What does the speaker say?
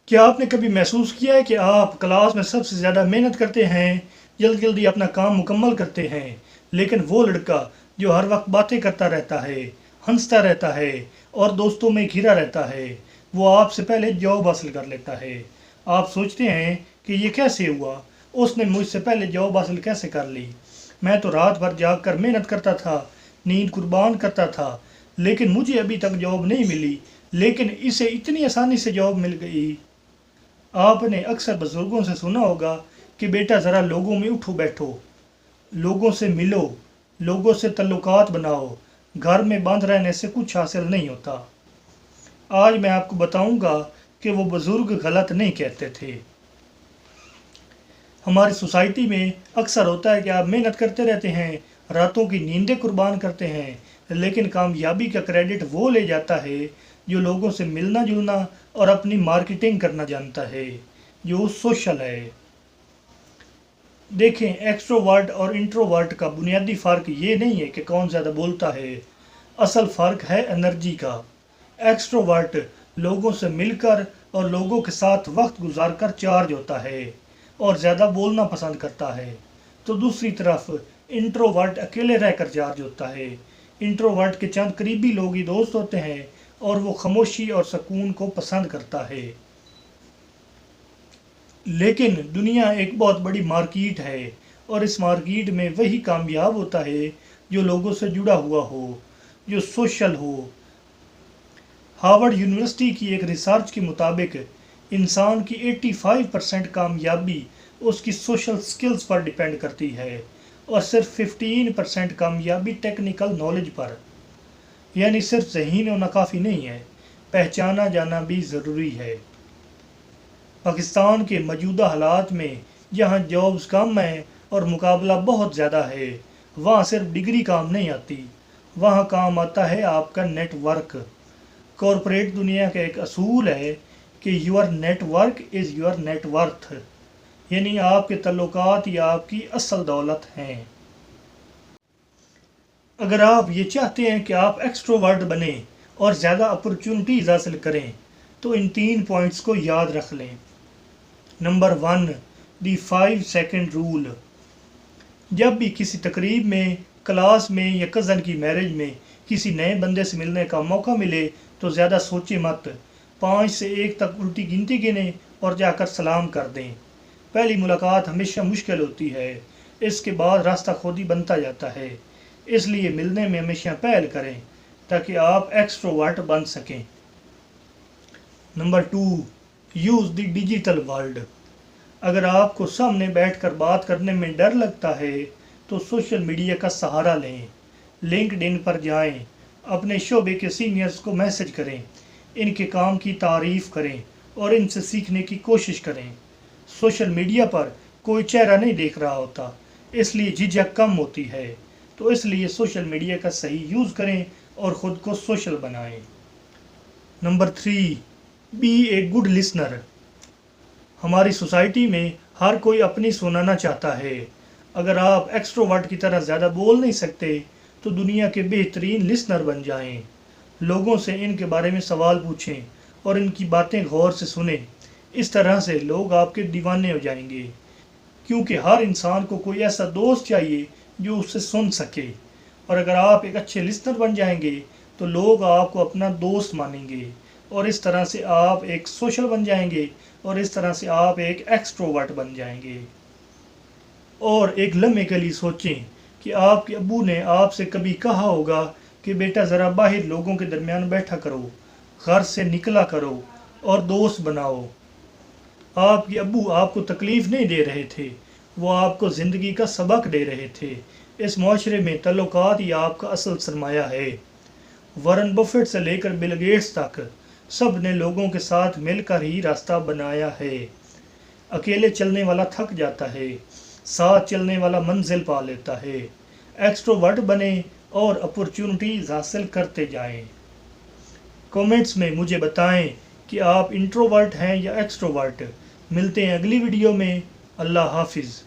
کیا آپ نے کبھی محسوس کیا ہے کہ آپ کلاس میں سب سے زیادہ محنت کرتے ہیں، جلدی جلدی اپنا کام مکمل کرتے ہیں، لیکن وہ لڑکا جو ہر وقت باتیں کرتا رہتا ہے، ہنستا رہتا ہے اور دوستوں میں گھرا رہتا ہے، وہ آپ سے پہلے جاب حاصل کر لیتا ہے؟ آپ سوچتے ہیں کہ یہ کیسے ہوا، اس نے مجھ سے پہلے جاب حاصل کیسے کر لی؟ میں تو رات بھر جاگ کر محنت کرتا تھا، نیند قربان کرتا تھا، لیکن مجھے ابھی تک جاب نہیں ملی، لیکن اسے اتنی آسانی سے جاب مل گئی۔ آپ نے اکثر بزرگوں سے سنا ہوگا کہ بیٹا ذرا لوگوں میں اٹھو بیٹھو، لوگوں سے ملو، لوگوں سے تعلقات بناؤ، گھر میں بند رہنے سے کچھ حاصل نہیں ہوتا۔ آج میں آپ کو بتاؤں گا کہ وہ بزرگ غلط نہیں کہتے تھے۔ ہماری سوسائٹی میں اکثر ہوتا ہے کہ آپ محنت کرتے رہتے ہیں، راتوں کی نیندیں قربان کرتے ہیں، لیکن کامیابی کا کریڈٹ وہ لے جاتا ہے جو لوگوں سے ملنا جلنا اور اپنی مارکیٹنگ کرنا جانتا ہے، جو سوشل ہے۔ دیکھیں، ایکسٹروورٹ اور انٹروورٹ کا بنیادی فرق یہ نہیں ہے کہ کون زیادہ بولتا ہے، اصل فرق ہے انرجی کا۔ ایکسٹروورٹ لوگوں سے مل کر اور لوگوں کے ساتھ وقت گزار کر چارج ہوتا ہے اور زیادہ بولنا پسند کرتا ہے، تو دوسری طرف انٹروورٹ اکیلے رہ کر چارج ہوتا ہے۔ انٹروورٹ کے چند قریبی لوگ ہی دوست ہوتے ہیں اور وہ خاموشی اور سکون کو پسند کرتا ہے۔ لیکن دنیا ایک بہت بڑی مارکیٹ ہے اور اس مارکیٹ میں وہی کامیاب ہوتا ہے جو لوگوں سے جڑا ہوا ہو، جو سوشل ہو۔ ہارورڈ یونیورسٹی کی ایک ریسرچ کے مطابق انسان کی 85% کامیابی اس کی سوشل سکلز پر ڈیپینڈ کرتی ہے اور صرف 15% کامیابی ٹیکنیکل نالج پر۔ یعنی صرف ذہین ہونا کافی نہیں ہے، پہچانا جانا بھی ضروری ہے۔ پاکستان کے موجودہ حالات میں جہاں جابز کم ہیں اور مقابلہ بہت زیادہ ہے، وہاں صرف ڈگری کام نہیں آتی، وہاں کام آتا ہے آپ کا نیٹ ورک۔ کارپوریٹ دنیا کا ایک اصول ہے کہ your network is your net worth, یعنی آپ کے تعلقات ہی آپ کی اصل دولت ہیں۔ اگر آپ یہ چاہتے ہیں کہ آپ ایکسٹروورٹ بنیں اور زیادہ اپرچونٹیز حاصل کریں تو ان 3 پوائنٹس کو یاد رکھ لیں۔ نمبر 1، دی 5 سیکنڈ رول۔ جب بھی کسی تقریب میں، کلاس میں یا کزن کی میرج میں کسی نئے بندے سے ملنے کا موقع ملے تو زیادہ سوچیں مت، 5 سے 1 تک الٹی گنتی گنیں اور جا کر سلام کر دیں۔ پہلی ملاقات ہمیشہ مشکل ہوتی ہے، اس کے بعد راستہ خود ہی بنتا جاتا ہے، اس لیے ملنے میں ہمیشہ پہل کریں تاکہ آپ ایکسٹروورٹ بن سکیں۔ Number 2، use the digital world. اگر آپ کو سامنے بیٹھ کر بات کرنے میں ڈر لگتا ہے تو سوشل میڈیا کا سہارا لیں۔ لنکڈ ان پر جائیں، اپنے شعبے کے سینئرز کو میسج کریں، ان کے کام کی تعریف کریں اور ان سے سیکھنے کی کوشش کریں۔ سوشل میڈیا پر کوئی چہرہ نہیں دیکھ رہا ہوتا، اس لیے جھجک کم ہوتی ہے، تو اس لیے سوشل میڈیا کا صحیح یوز کریں اور خود کو سوشل بنائیں۔ Number 3، be a good listener. ہماری سوسائٹی میں ہر کوئی اپنی سنانا چاہتا ہے۔ اگر آپ ایکسٹروورٹ کی طرح زیادہ بول نہیں سکتے تو دنیا کے بہترین لسنر بن جائیں۔ لوگوں سے ان کے بارے میں سوال پوچھیں اور ان کی باتیں غور سے سنیں، اس طرح سے لوگ آپ کے دیوانے ہو جائیں گے، کیونکہ ہر انسان کو کوئی ایسا دوست چاہیے جو اس سے سن سکے، اور اگر آپ ایک اچھے لسنر بن جائیں گے تو لوگ آپ کو اپنا دوست مانیں گے، اور اس طرح سے آپ ایک سوشل بن جائیں گے اور اس طرح سے آپ ایک ایکسٹروورٹ بن جائیں گے۔ اور ایک لمحے کے لیے سوچیں کہ آپ کے ابو نے آپ سے کبھی کہا ہوگا کہ بیٹا ذرا باہر لوگوں کے درمیان بیٹھا کرو، گھر سے نکلا کرو اور دوست بناؤ۔ آپ کے ابو آپ کو تکلیف نہیں دے رہے تھے، وہ آپ کو زندگی کا سبق دے رہے تھے۔ اس معاشرے میں تعلقات ہی آپ کا اصل سرمایہ ہے۔ وارن بفیٹ سے لے کر بل گیٹس تک سب نے لوگوں کے ساتھ مل کر ہی راستہ بنایا ہے۔ اکیلے چلنے والا تھک جاتا ہے، ساتھ چلنے والا منزل پا لیتا ہے۔ ایکسٹروورٹ بنیں اور اپرچونٹیز حاصل کرتے جائیں۔ کومنٹس میں مجھے بتائیں کہ آپ انٹروورٹ ہیں یا ایکسٹروورٹ۔ ملتے ہیں اگلی ویڈیو میں۔ اللہ حافظ۔